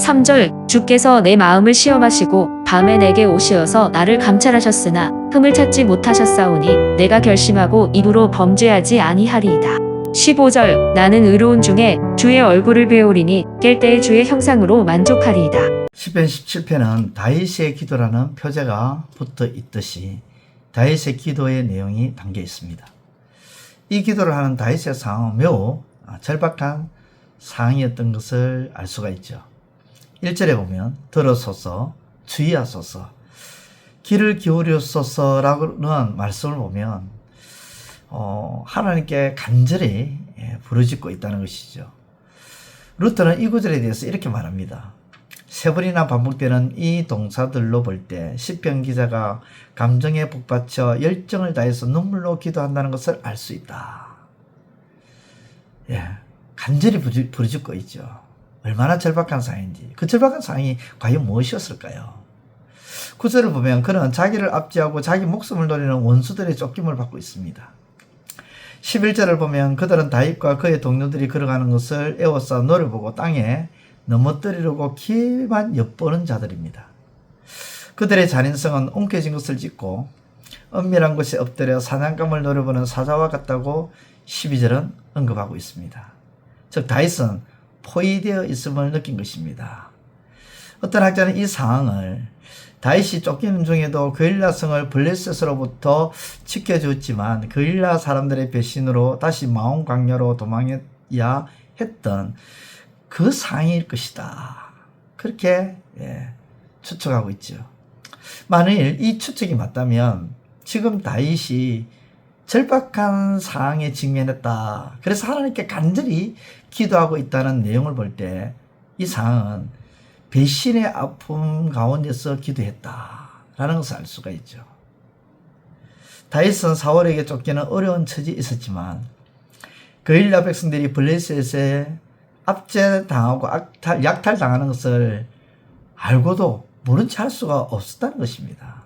3절 주께서 내 마음을 시험하시고 밤에 내게 오시어서 나를 감찰하셨으나 흠을 찾지 못하셨사오니 내가 결심하고 입으로 범죄하지 아니하리이다. 15절 나는 의로운 중에 주의 얼굴을 배우리니 깰 때에 주의 형상으로 만족하리이다. 시편 17편은 다윗의 기도라는 표제가 붙어 있듯이 다윗의 기도의 내용이 담겨 있습니다. 이 기도를 하는 다윗의 상황은 매우 절박한 상황이었던 것을 알 수가 있죠. 1절에 보면 들어소서 주의하소서 귀를 기울여소서라는 말씀을 보면 하나님께 간절히 부르짖고 있다는 것이죠. 루터는 이 구절에 대해서 이렇게 말합니다. 세 번이나 반복되는 이 동사들로 볼 때 시편 기자가 감정에 북받쳐 열정을 다해서 눈물로 기도한다는 것을 알 수 있다. 간절히 부르짖고 있죠. 얼마나 절박한 상황인지. 그 절박한 상황이 과연 무엇이었을까요? 구절을 보면 그는 자기를 압제하고 자기 목숨을 노리는 원수들의 쫓김을 받고 있습니다. 11절을 보면 그들은 다윗과 그의 동료들이 걸어가는 것을 에워싸 노려보고 땅에 넘어뜨리려고 기회만 엿보는 자들입니다. 그들의 잔인성은 엉켜진 것을 짓고 은밀한 곳에 엎드려 사냥감을 노려보는 사자와 같다고 12절은 언급하고 있습니다. 즉 다윗은 포위되어 있음을 느낀 것입니다. 어떤 학자는 이 상황을 다윗이 쫓기는 중에도 그일라성을 블레셋으로부터 지켜주었지만 그일라 사람들의 배신으로 다시 마온 광야로 도망해야 했던 그 상황일 것이다. 그렇게 추측하고 있죠. 만일 이 추측이 맞다면 지금 다윗이 절박한 상황에 직면했다. 그래서 하나님께 간절히 기도하고 있다는 내용을 볼 때 이 상황은 배신의 아픔 가운데서 기도했다라는 것을 알 수가 있죠. 다윗은 사울에게 쫓기는 어려운 처지에 있었지만 그일라 백성들이 블레셋에 압제당하고 약탈당하는 것을 알고도 모른 채 할 수가 없었다는 것입니다.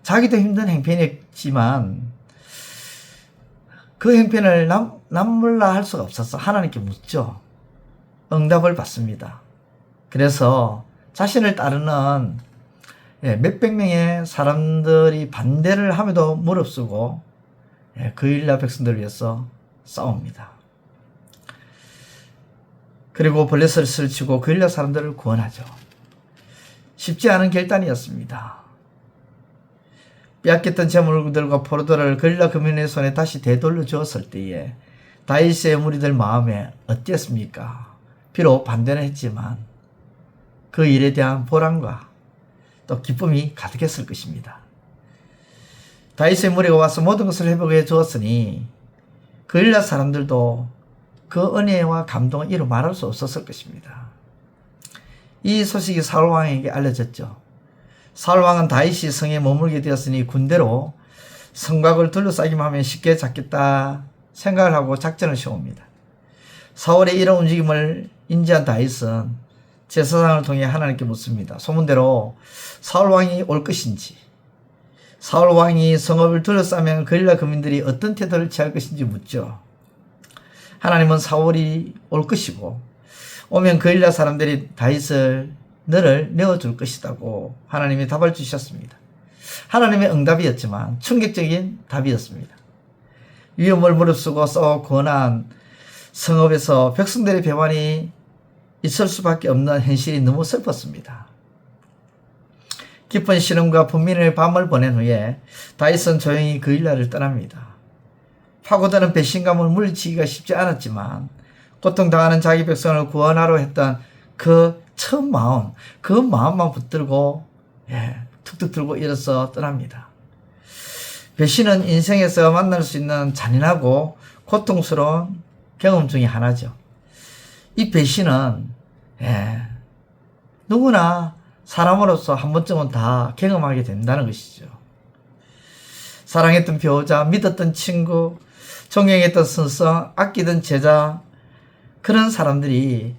자기도 힘든 행편이었지만 그 행편을 남몰라 할 수가 없어서 하나님께 묻죠. 응답을 받습니다. 그래서 자신을 따르는 몇백 명의 사람들이 반대를 함에도 무릅쓰고 그일라 백성들을 위해서 싸웁니다. 그리고 블레셋을 치고 그일라 사람들을 구원하죠. 쉽지 않은 결단이었습니다. 빼앗겼던 재물들과 포도를 그일라 거민의 손에 다시 되돌려 주었을 때에 다윗의 무리들 마음에 어땠습니까? 비록 반대는 했지만 그 일에 대한 보람과 또 기쁨이 가득했을 것입니다. 다윗의 무리가 와서 모든 것을 회복해 주었으니 그일라 사람들도 그 은혜와 감동을 이루 말할 수 없었을 것입니다. 이 소식이 사울 왕에게 알려졌죠. 사울 왕은 다윗이 성에 머물게 되었으니 군대로 성곽을 둘러싸기만 하면 쉽게 잡겠다 생각을 하고 작전을 세웁니다. 사울의 이런 움직임을 인지한 다윗은 제사장을 통해 하나님께 묻습니다. 소문대로 사울 왕이 올 것인지, 사울 왕이 성읍을 둘러싸면 그일라 거민들이 어떤 태도를 취할 것인지 묻죠. 하나님은 사울이 올 것이고 오면 그일라 사람들이 다윗을 너를 내어줄 것이라고 하나님이 답을 주셨습니다. 하나님의 응답이었지만 충격적인 답이었습니다. 위험을 무릅쓰고 싸워 구원한 성읍에서 백성들의 배반이 있을 수밖에 없는 현실이 너무 슬펐습니다. 깊은 신음과 분민의 밤을 보낸 후에 다윗은 조용히 그일라를 떠납니다. 파고드는 배신감을 물리치기가 쉽지 않았지만 고통당하는 자기 백성을 구원하려 했던 그 처음 마음, 그 마음만 붙들고 툭툭 들고 일어서 떠납니다. 배신은 인생에서 만날 수 있는 잔인하고 고통스러운 경험 중에 하나죠. 이 배신은 누구나 사람으로서 한 번쯤은 다 경험하게 된다는 것이죠. 사랑했던 배우자, 믿었던 친구, 존경했던 선생, 아끼던 제자, 그런 사람들이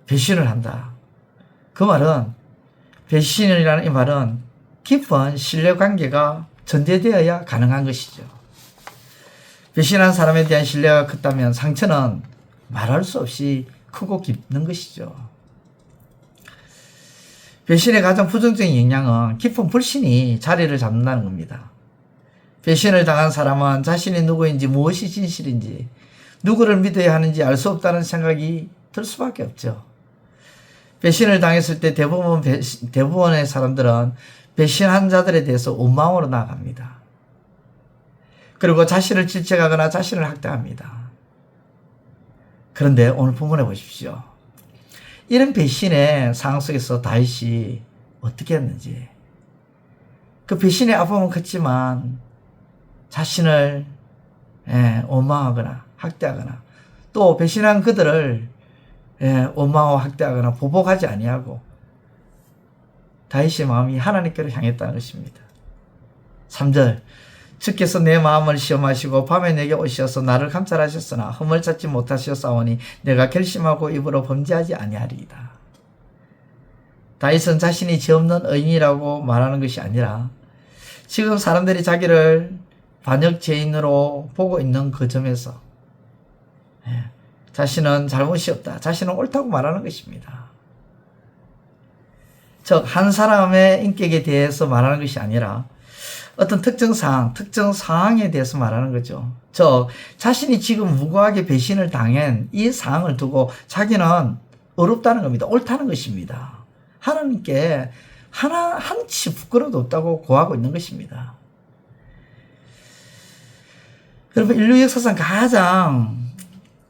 배신을 한다. 그 말은, 배신이라는 이 말은 깊은 신뢰관계가 전제되어야 가능한 것이죠. 배신한 사람에 대한 신뢰가 컸다면 상처는 말할 수 없이 크고 깊는 것이죠. 배신의 가장 부정적인 영향은 깊은 불신이 자리를 잡는다는 겁니다. 배신을 당한 사람은 자신이 누구인지, 무엇이 진실인지, 누구를 믿어야 하는지 알 수 없다는 생각이 들 수밖에 없죠. 배신을 당했을 때 대부분의 사람들은 배신한 자들에 대해서 원망으로 나아갑니다. 그리고 자신을 질책하거나 자신을 학대합니다. 그런데 오늘 본문에 보십시오. 이런 배신의 상황 속에서 다윗이 어떻게 했는지. 그 배신의 아픔은 컸지만 자신을 원망하거나 학대하거나 또 배신한 그들을 원망하고 학대하거나 보복하지 아니하고 다윗의 마음이 하나님께로 향했다는 것입니다. 3절 주께서 내 마음을 시험하시고 밤에 내게 오셔서 나를 감찰하셨으나 흠을 찾지 못하셨사오니 내가 결심하고 입으로 범죄하지 아니하리이다. 다윗은 자신이 죄 없는 의인이라고 말하는 것이 아니라 지금 사람들이 자기를 반역 죄인으로 보고 있는 그 점에서 자신은 잘못이 없다, 자신은 옳다고 말하는 것입니다. 즉 한 사람의 인격에 대해서 말하는 것이 아니라 어떤 특정 상황에 대해서 말하는 거죠. 즉 자신이 지금 무고하게 배신을 당한 이 상황을 두고 자기는 어렵다는 겁니다. 옳다는 것입니다. 하나님께 한치 부끄러움도 없다고 고하고 있는 것입니다. 여러분, 인류 역사상 가장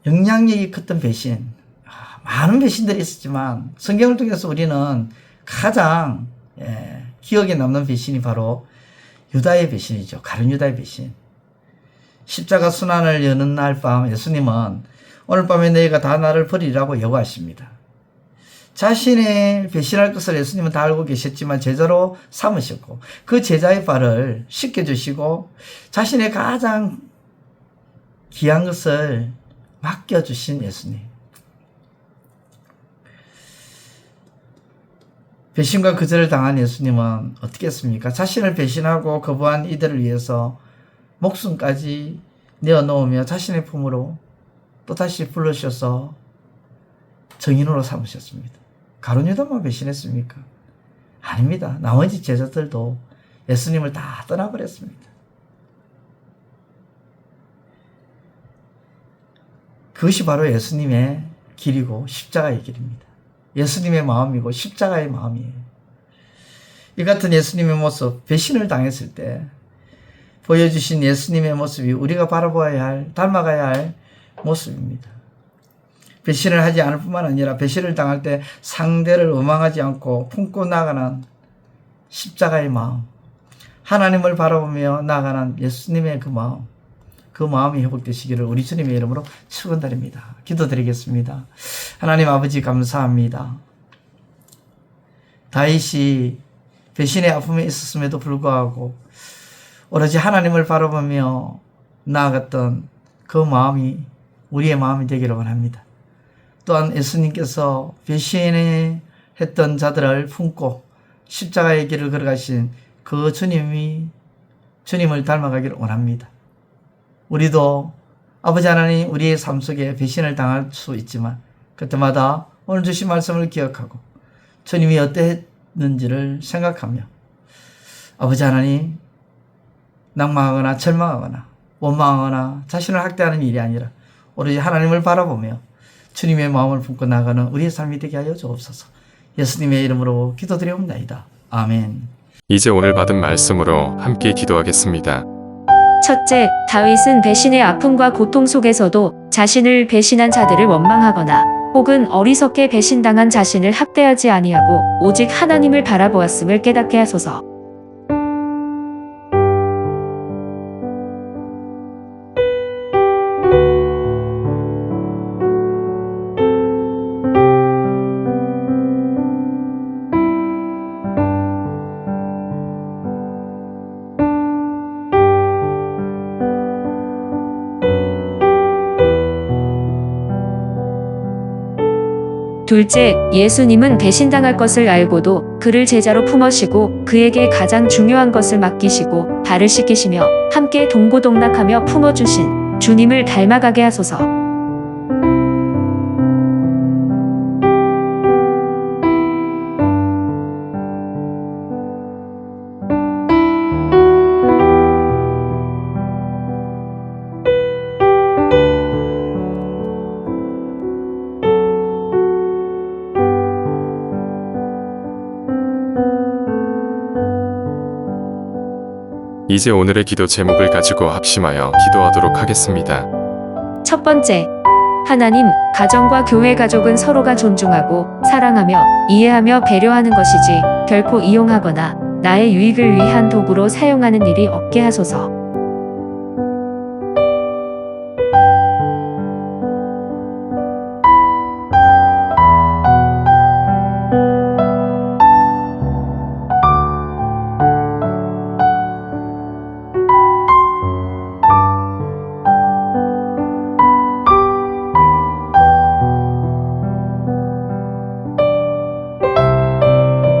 영향력이 컸던 배신, 많은 배신들이 있었지만 성경을 통해서 우리는 가장 기억에 남는 배신이 바로 유다의 배신이죠. 가룟 유다의 배신. 십자가 순환을 여는 날 밤 예수님은 오늘 밤에 너희가 다 나를 버리라고 예고하십니다. 자신의 배신할 것을 예수님은 다 알고 계셨지만 제자로 삼으셨고 그 제자의 발을 씻겨주시고 자신의 가장 귀한 것을 맡겨주신 예수님. 배신과 거절을 당한 예수님은 어떻게 했습니까? 자신을 배신하고 거부한 이들을 위해서 목숨까지 내어놓으며 자신의 품으로 또다시 불러주셔서 정인으로 삼으셨습니다. 가룟 유다만 배신했습니까? 아닙니다. 나머지 제자들도 예수님을 다 떠나버렸습니다. 그것이 바로 예수님의 길이고 십자가의 길입니다. 예수님의 마음이고 십자가의 마음이에요. 이 같은 예수님의 모습, 배신을 당했을 때 보여주신 예수님의 모습이 우리가 바라보아야 할, 닮아가야 할 모습입니다. 배신을 하지 않을 뿐만 아니라 배신을 당할 때 상대를 원망하지 않고 품고 나가는 십자가의 마음, 하나님을 바라보며 나가는 예수님의 그 마음이 회복되시기를 우리 주님의 이름으로 축원드립니다. 기도드리겠습니다. 하나님 아버지 감사합니다. 다윗이 배신의 아픔에 있었음에도 불구하고 오로지 하나님을 바라보며 나아갔던 그 마음이 우리의 마음이 되기를 원합니다. 또한 예수님께서 배신했던 자들을 품고 십자가의 길을 걸어가신 그 주님을 닮아가기를 원합니다. 우리도 아버지 하나님 우리의 삶 속에 배신을 당할 수 있지만 그때마다 오늘 주신 말씀을 기억하고 주님이 어땠는지를 생각하며 아버지 하나님 낭망하거나 절망하거나 원망하거나 자신을 학대하는 일이 아니라 오로지 하나님을 바라보며 주님의 마음을 품고 나가는 우리의 삶이 되게 하여 주옵소서. 예수님의 이름으로 기도드리옵나이다. 아멘. 이제 오늘 받은 말씀으로 함께 기도하겠습니다. 첫째, 다윗은 배신의 아픔과 고통 속에서도 자신을 배신한 자들을 원망하거나 혹은 어리석게 배신당한 자신을 학대하지 아니하고 오직 하나님을 바라보았음을 깨닫게 하소서. 둘째, 예수님은 배신당할 것을 알고도 그를 제자로 품으시고 그에게 가장 중요한 것을 맡기시고 발을 씻기시며 함께 동고동락하며 품어주신 주님을 닮아가게 하소서. 이제 오늘의 기도 제목을 가지고 합심하여 기도하도록 하겠습니다. 첫 번째, 하나님, 가정과 교회 가족은 서로가 존중하고 사랑하며 이해하며 배려하는 것이지 결코 이용하거나 나의 유익을 위한 도구로 사용하는 일이 없게 하소서.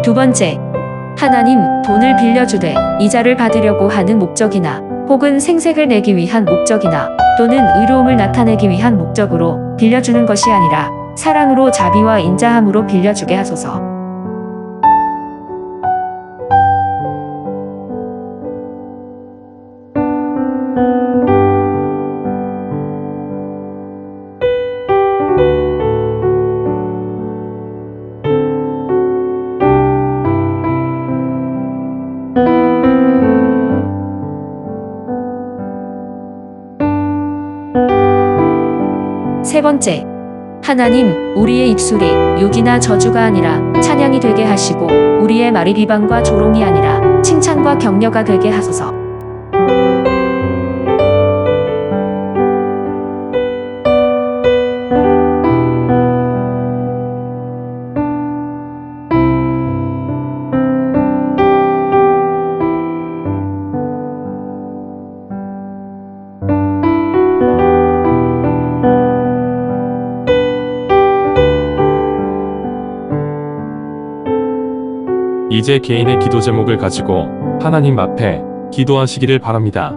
두 번째, 하나님, 돈을 빌려주되 이자를 받으려고 하는 목적이나 혹은 생색을 내기 위한 목적이나 또는 의로움을 나타내기 위한 목적으로 빌려주는 것이 아니라 사랑으로 자비와 인자함으로 빌려주게 하소서. 세 번째, 하나님, 우리의 입술이 욕이나 저주가 아니라 찬양이 되게 하시고 우리의 말이 비방과 조롱이 아니라 칭찬과 격려가 되게 하소서. 이제 개인의 기도 제목을 가지고 하나님 앞에 기도하시기를 바랍니다.